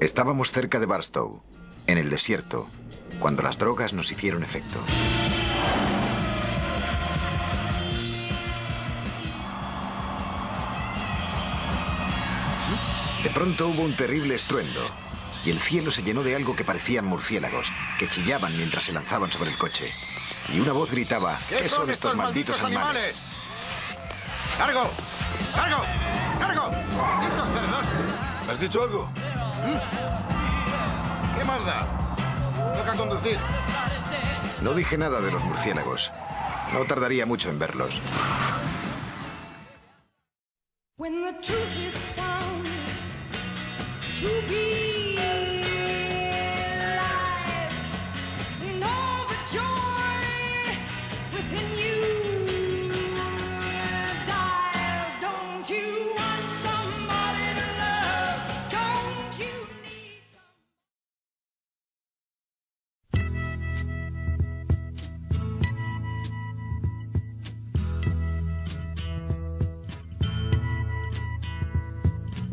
Estábamos cerca de Barstow, en el desierto, cuando las drogas nos hicieron efecto. De pronto hubo un terrible estruendo y el cielo se llenó de algo que parecían murciélagos, que chillaban mientras se lanzaban sobre el coche. Y una voz gritaba: ¿Qué son estos malditos animales? ¡Largo! ¡Largo! ¡Largo! ¡Malditos cerdos! ¿Has dicho algo? ¿Qué más da? Toca conducir. No dije nada de los murciélagos. No tardaría mucho en verlos. When the truth is found to be lies, and all the joy within you dies. Don't you want somebody to love? Don't you need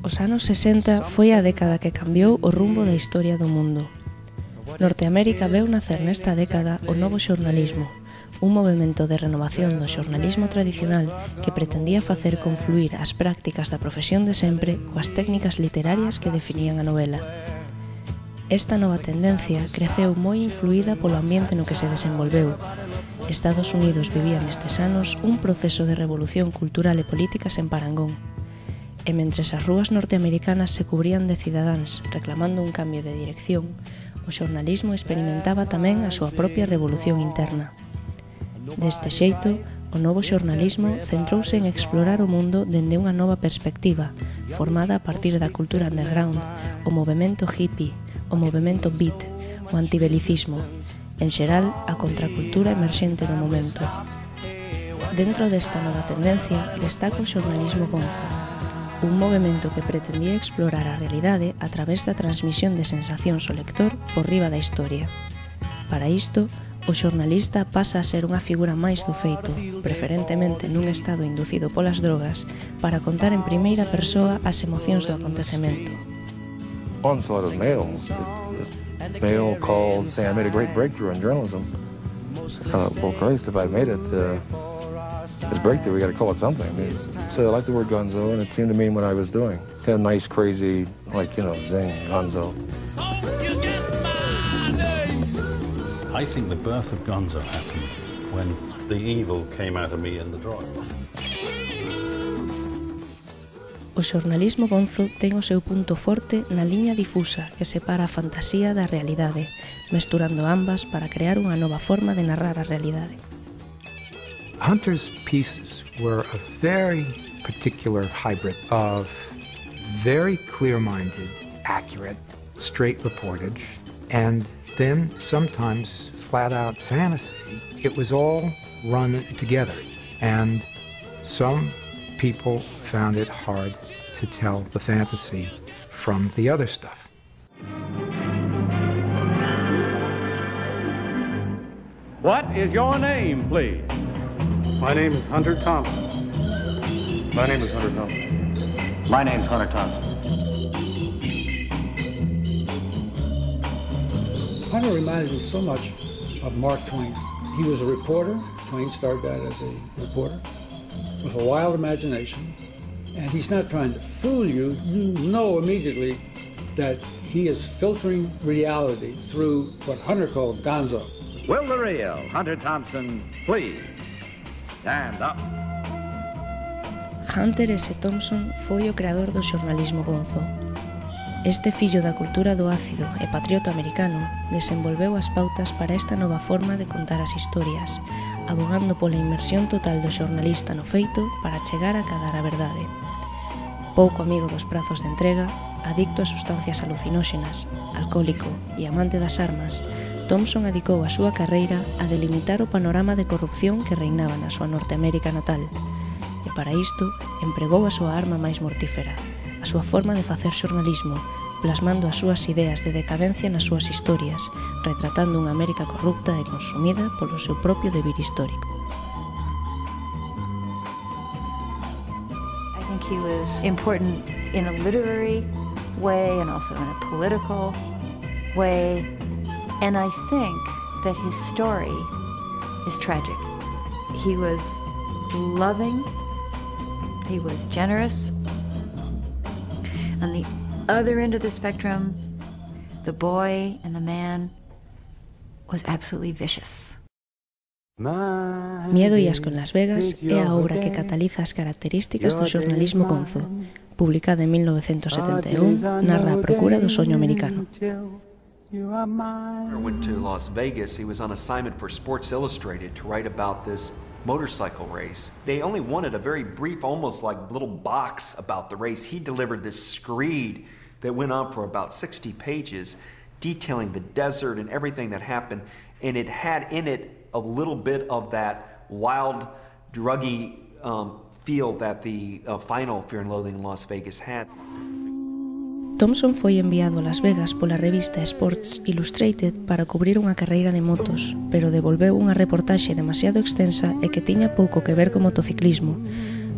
Os anos 60 foi a década que cambiou o rumbo da historia do mundo. Norteamérica veu nacer nesta década o novo xornalismo, un movemento de renovación do xornalismo tradicional que pretendía facer confluir as prácticas da profesión de sempre coas técnicas literarias que definían a novela. Esta nova tendencia creceu moi influída polo ambiente no que se desenvolveu. Estados Unidos vivía nestes anos un proceso de revolución cultural e política sen parangón. E mentres as rúas norteamericanas se cubrían de cidadáns reclamando un cambio de dirección, o xornalismo experimentaba tamén a súa propia revolución interna. Deste xeito, o novo xornalismo centrouse en explorar o mundo dende unha nova perspectiva, formada a partir da cultura underground, o movemento hippie, o movemento beat, o antibelicismo, en xeral, a contracultura emerxente do momento. Dentro desta nova tendencia destaca o xornalismo gonzo, un movemento que pretendía explorar a realidade a través da transmisión de sensacións ao lector por riba da historia. Para isto, o xornalista pasa a ser unha figura máis do feito, preferentemente nun estado inducido polas drogas, para contar en primeira persoa as emocións do acontecemento. Onslaught of mail. Mail called saying I made a great breakthrough in journalism. Well, Christ, if I made it, this breakthrough, we got to call it something. So I like the word gonzo, and it seemed to mean what I was doing. Kind of nice, crazy, like, you know, zing, gonzo. I think the birth of gonzo happened when the evil came out of me in the drawing. O xornalismo gonzo ten o seu punto forte na liña difusa que separa a fantasía da realidade, mesturando ambas para crear unha nova forma de narrar a realidade. Hunter's pieces were a very particular hybrid of very clear-minded, accurate, straight reportage, and then sometimes flat-out fantasy. It was all run together, and some people found it hard to tell the fantasy from the other stuff. What is your name, please? My name is Hunter Thompson. My name is Hunter Thompson. My name's Hunter Thompson. Hunter reminded me so much of Mark Twain. He was a reporter. Twain started out as a reporter with a wild imagination. And he's not trying to fool you. You know immediately that he is filtering reality through what Hunter called gonzo. Will the real Hunter Thompson please stand up? Hunter S. Thompson foi o creador do xornalismo gonzo. Este fillo da cultura do ácido e patriota americano desenvolveu as pautas para esta nova forma de contar as historias, abogando pola inmersión total do xornalista no feito para chegar a cadar a verdade. Pouco amigo dos prazos de entrega, adicto a sustancias alucinóxenas, alcohólico e amante das armas, Thompson adicou a súa carreira a delimitar o panorama de corrupción que reinaba na súa Norteamérica natal, e para isto empregou a súa arma máis mortífera, a súa forma de facer xornalismo, plasmando as súas ideas de decadencia nas súas historias, retratando unha América corrupta e consumida polo seu propio devir histórico. I think he was important in a literary way and also in a political way. And I think that his story is tragic. He was loving, he was generous. On the other end of the spectrum, the boy and the man was absolutely vicious. Miedo e asco en Las Vegas é a obra que cataliza as características do xornalismo gonzo. Publicada en 1971, narra a procura do soño americano. Went to Las Vegas. He was on assignment for Sports Illustrated to write about this motorcycle race. They only wanted a very brief, almost like little box about the race. He delivered this screed that went on for about 60 pages, detailing the desert and everything that happened, and it had in it a little bit of that wild, druggy feel that the final Fear and Loathing in Las Vegas had. Thompson foi enviado a Las Vegas pola revista Sports Illustrated para cubrir unha carreira de motos, pero devolveu unha reportaxe demasiado extensa e que tiña pouco que ver co motociclismo,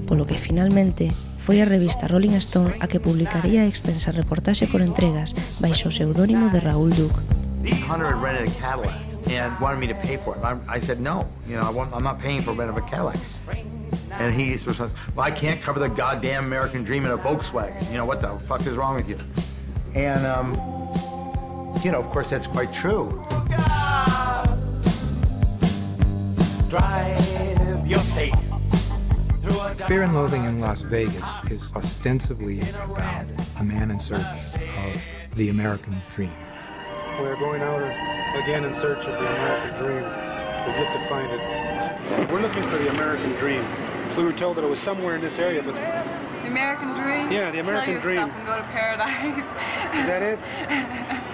polo que finalmente foi a revista Rolling Stone a que publicaría a extensa reportaxe por entregas baixo o pseudónimo de Raoul Duke. Hunter had rented a Cadillac and wanted me to pay for it. I said no, I'm not paying for a rent of a Cadillac. And he was like, well, I can't cover the goddamn American dream in a Volkswagen. What the fuck is wrong with you? And, of course, that's quite true. Drive your stake. Fear and Loathing in Las Vegas is ostensibly about a man in search of the American dream. We're going out again in search of the American dream. We've yet to find it. We're looking for the American dream. We were told that it was somewhere in this area, but... The American dream? Yeah, the American dream. Kill yourself and go to paradise. Is that it?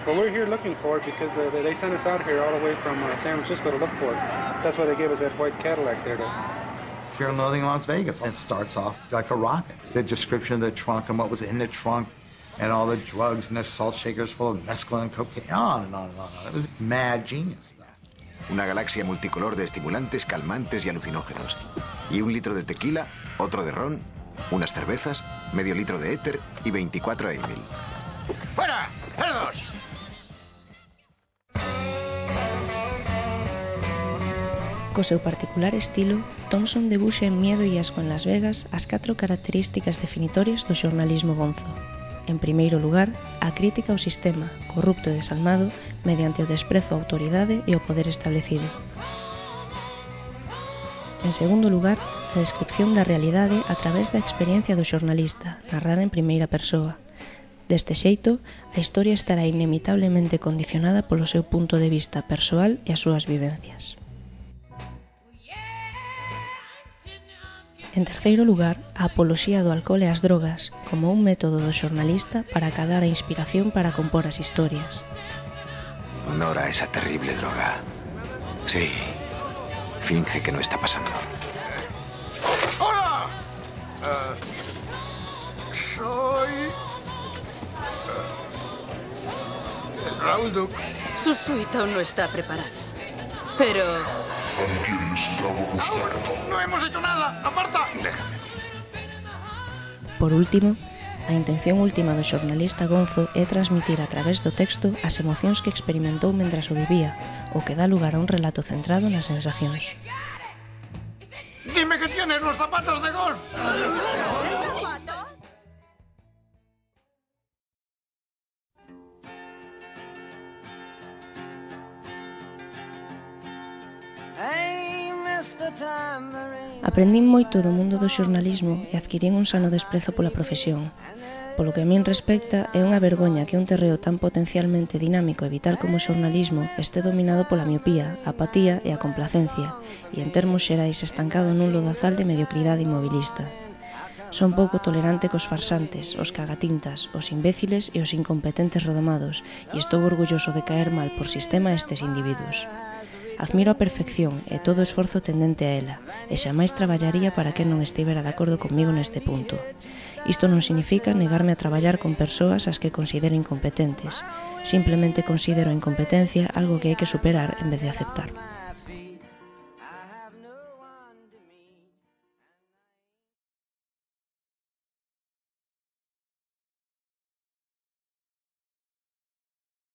Well, we're here looking for it because they sent us out here all the way from San Francisco to look for it. That's why they gave us that white Cadillac there to... Fear and Loathing in Las Vegas. It starts off like a rocket. The description of the trunk and what was in the trunk and all the drugs and the salt shakers full of mescaline and cocaine, on and on and on. It was mad genius stuff. Una galaxia multicolor de estimulantes, calmantes y alucinógenos. Y 1 litro de tequila, otro de ron, unas cervezas, medio litro de éter y 24 Emil. ¡Fuera! ¡Cerdos! Co seu particular estilo, Thompson debuxa en Miedo e asco en Las Vegas as 4 características definitorias do xornalismo gonzo. En primeiro lugar, a crítica ao sistema, corrupto e desalmado, mediante o desprezo á autoridade e ao poder establecido. En segundo lugar, a descripción da realidade a través da experiencia do xornalista, narrada en primeira persoa. Deste xeito, a historia estará inevitablemente condicionada polo seu punto de vista persoal e as súas vivencias. En terceiro lugar, a apoloxía do alcohol e as drogas como un método do xornalista para acadar a inspiración para compor as historias. Ignora esa terrible droga. Sí, finge que no está pasando. ¡Hola! Soy... Raoul Duke. Su suite aún no está preparada. Pero... ¡No hemos hecho nada! ¡Aparta! Por último, a intención última do xornalista gonzo é transmitir a través do texto as emocións que experimentou mentras o vivía, o que dá lugar a un relato centrado nas sensacións. ¡Dime que tienes los zapatos de golf! Aprendín moito do mundo do xornalismo e adquirín un sano desprezo pola profesión. Polo que a min respecta, é unha vergoña que un terreo tan potencialmente dinámico e vital como o xornalismo este dominado pola miopía, a apatía e a complacencia, e en termos xerais estancado nun lodazal de mediocridade inmobilista. Son pouco tolerante cos farsantes, os cagatintas, os imbéciles e os incompetentes rodomados, e estou orgulloso de caer mal por sistema a estes individuos. Admiro a perfección e todo o esforzo tendente a ela, e xamais traballaría para que non estivera de acordo comigo neste punto. Isto non significa negarme a traballar con persoas as que considero incompetentes. Simplemente considero a incompetencia algo que hai que superar en vez de aceptar.